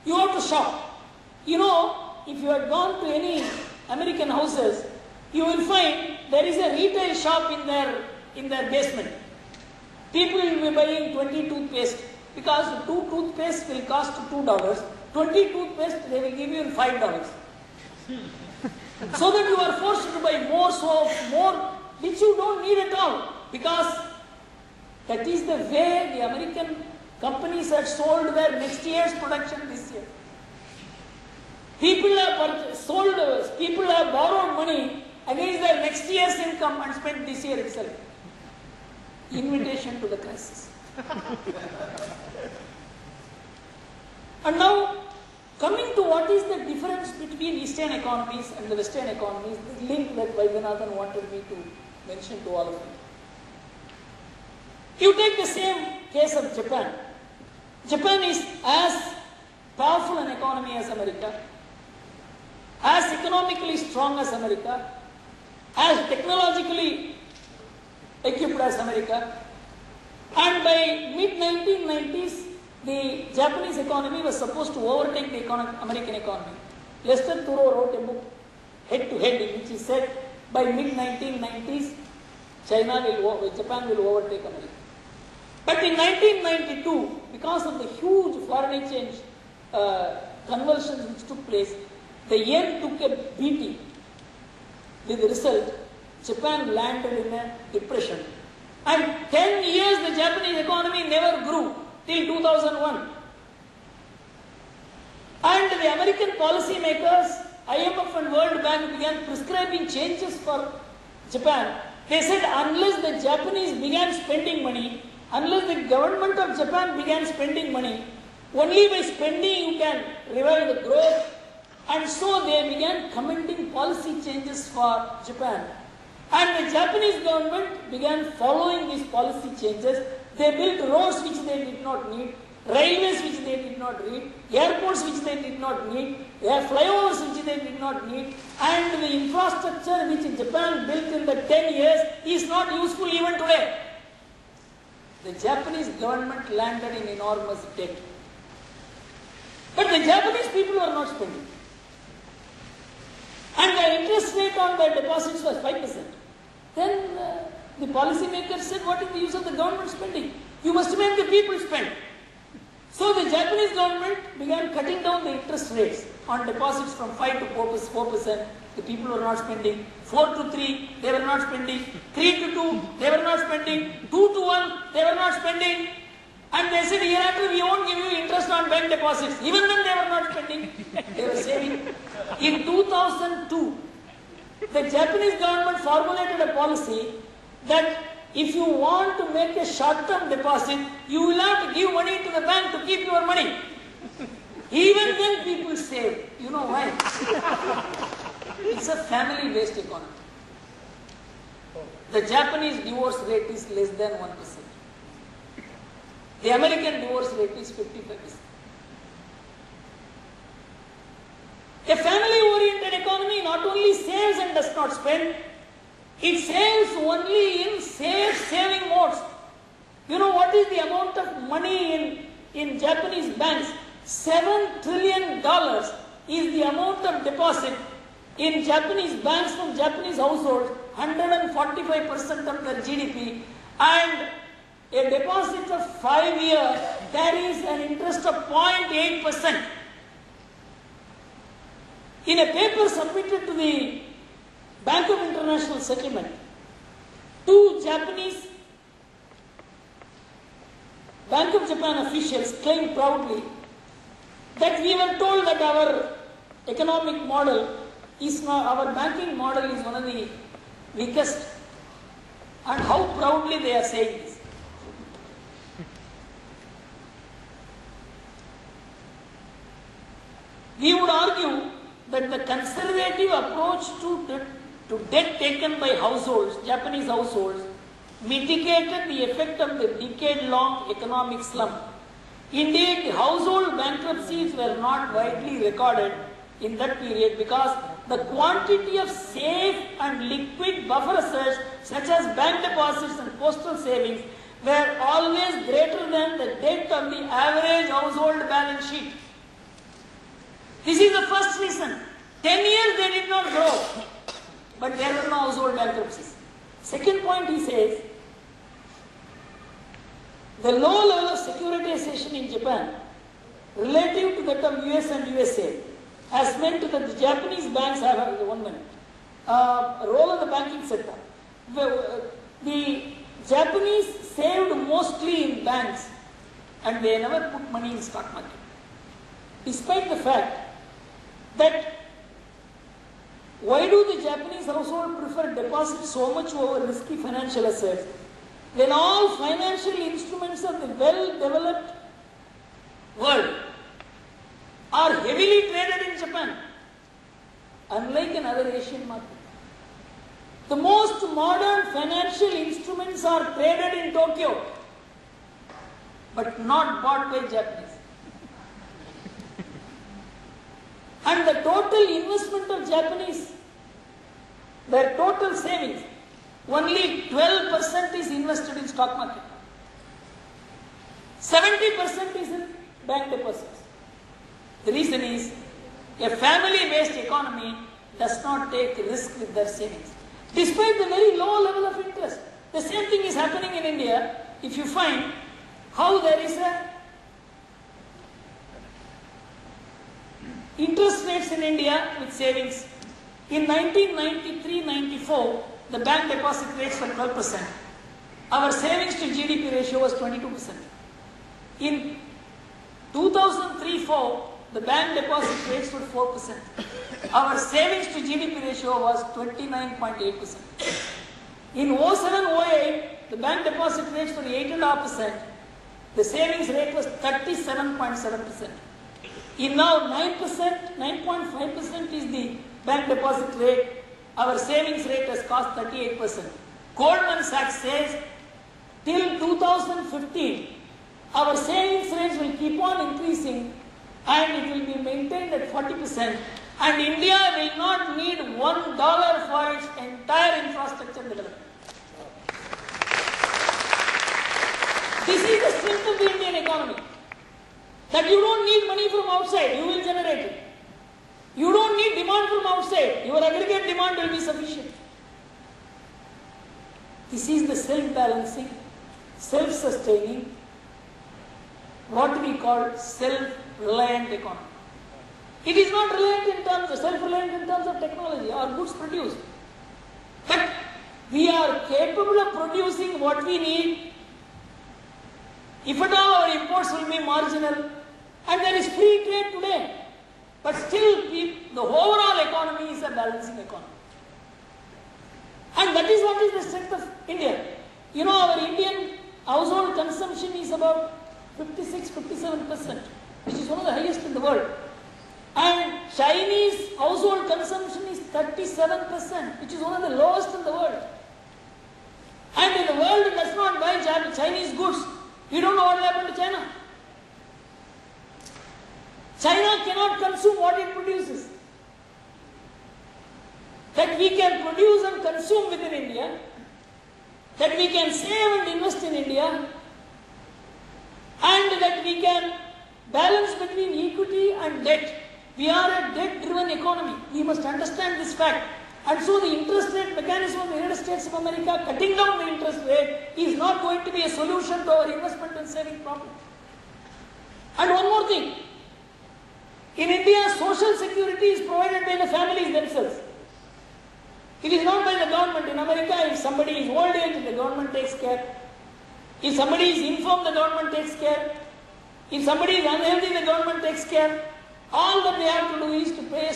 You have to shop. You know, if you had gone to any American houses, you will find there is a retail shop in their basement. People will be buying 20 toothpaste because 2 toothpaste will cost $2. 20 toothpaste they will give you in $5. So that you are forced to buy more soap, more which you don't need at all, because that is the way the American companies had sold their next year's production this year. People have borrowed money against their next year's income and spent this year itself. Invitation to the crisis. And now, coming to what is the difference between Eastern economies and the Western economies, the link that Vaidyanathan wanted me to mention to all of you. You take the same case of Japan. Japan is as powerful an economy as America, as economically strong as America, as technologically equipped as America, and by mid-1990s, the Japanese economy was supposed to overtake the American economy. Lester Thurow wrote a book, Head to Head, in which he said by mid-1990s, Japan will overtake America. But in 1992, because of the huge foreign exchange conversions which took place, the yen took a beating. With the result, Japan landed in a depression. And 10 years the Japanese economy never grew till 2001. And the American policy makers, IMF and World Bank, began prescribing changes for Japan. They said unless the Japanese began spending money, unless the government of Japan began spending money, only by spending you can revive the growth. And so they began commending policy changes for Japan. And the Japanese government began following these policy changes. They built roads which they did not need, railways which they did not need, airports which they did not need, flyovers which they did not need, and the infrastructure which Japan built in the 10 years is not useful even today. The Japanese government landed in enormous debt. But the Japanese people were not spending. And the interest rate on their deposits was 5%. Then the policymakers said, what is the use of the government spending? You must make the people spend. So the Japanese government began cutting down the interest rates on deposits from 5 to 4%. The people were not spending. 4 to 3, they were not spending. 3 to 2, they were not spending. 2 to 1, they were not spending. And they said, hereafter we won't give you interest on bank deposits. Even then they were not spending. They were saving. In 2002, the Japanese government formulated a policy that if you want to make a short-term deposit, you will have to give money to the bank to keep your money. Even then people save. You know why? It's a family-based economy. The Japanese divorce rate is less than 1%. The American divorce rate is 55%. A family-oriented economy not only saves and does not spend, it saves only in saving modes. You know what is the amount of money in Japanese banks? $7 trillion is the amount of deposit in Japanese banks from Japanese households, 145% of their GDP, and a deposit of 5 years carries an interest of 0.8%. In a paper submitted to the Bank of International Settlement, 2 Japanese Bank of Japan officials claimed proudly that we were told that our economic model is not, our banking model is one of the weakest, and how proudly they are saying this. We would argue that the conservative approach to debt taken by households, Japanese households, mitigated the effect of the decade-long economic slump. Indeed, household bankruptcies were not widely recorded in that period because the quantity of safe and liquid buffer assets such as bank deposits and postal savings were always greater than the debt of the average household balance sheet. This is the first reason. 10 years they did not grow, but there were no household bankruptcies. Second point, he says, the low level of securitization in Japan relative to that of US and USA has meant that the Japanese banks have a role in the banking sector. The Japanese saved mostly in banks and they never put money in stock market. Despite the fact that why do the Japanese household prefer deposit so much over risky financial assets when all financial instruments of the well-developed world are heavily traded in Japan, unlike in other Asian markets? The most modern financial instruments are traded in Tokyo, but not bought by Japanese. And the total investment of Japanese, their total savings, only 12% is invested in stock market. 70% is in bank deposits. The reason is, a family-based economy does not take risk with their savings. Despite the very low level of interest. The same thing is happening in India. If you find how there is a interest rates in India with savings. In 1993-94, the bank deposit rates were 12%. Our savings to GDP ratio was 22%. In 2003-04, the bank deposit rates were 4%. Our savings to GDP ratio was 29.8%. In 07-08, the bank deposit rates were 8.5%. The savings rate was 37.7%. In now 9%, 9.5% is the bank deposit rate. Our savings rate has cost 38%. Goldman Sachs says till 2015, our savings rates will keep on increasing and it will be maintained at 40%. And India will not need $1 for its entire infrastructure development. This is the strength of the Indian economy. That you don't need money from outside, you will generate it. You don't need demand from outside, your aggregate demand will be sufficient. This is the self-balancing, self-sustaining, what we call self-reliant economy. It is not reliant in terms of, self-reliant in terms of technology or goods produced. But we are capable of producing what we need. If at all, our imports will be marginal. And there is free trade today. But still, the overall economy is a balancing economy. And that is what is the strength of India. You know, our Indian household consumption is about 56-57%, which is one of the highest in the world. And Chinese household consumption is 37%, which is one of the lowest in the world. And in the world does not buy Chinese goods. We don't know what will happen to China. China cannot consume what it produces. That we can produce and consume within India, that we can save and invest in India, and that we can balance between equity and debt. We are a debt-driven economy. We must understand this fact. And so the interest rate mechanism of the United States of America, cutting down the interest rate, is not going to be a solution to our investment and saving problem. And one more thing. In India, social security is provided by the families themselves. It is not by the government. In America, if somebody is old age, the government takes care. If somebody is infirm, the government takes care. If somebody is unhealthy, the government takes care. All that they have to do is to pay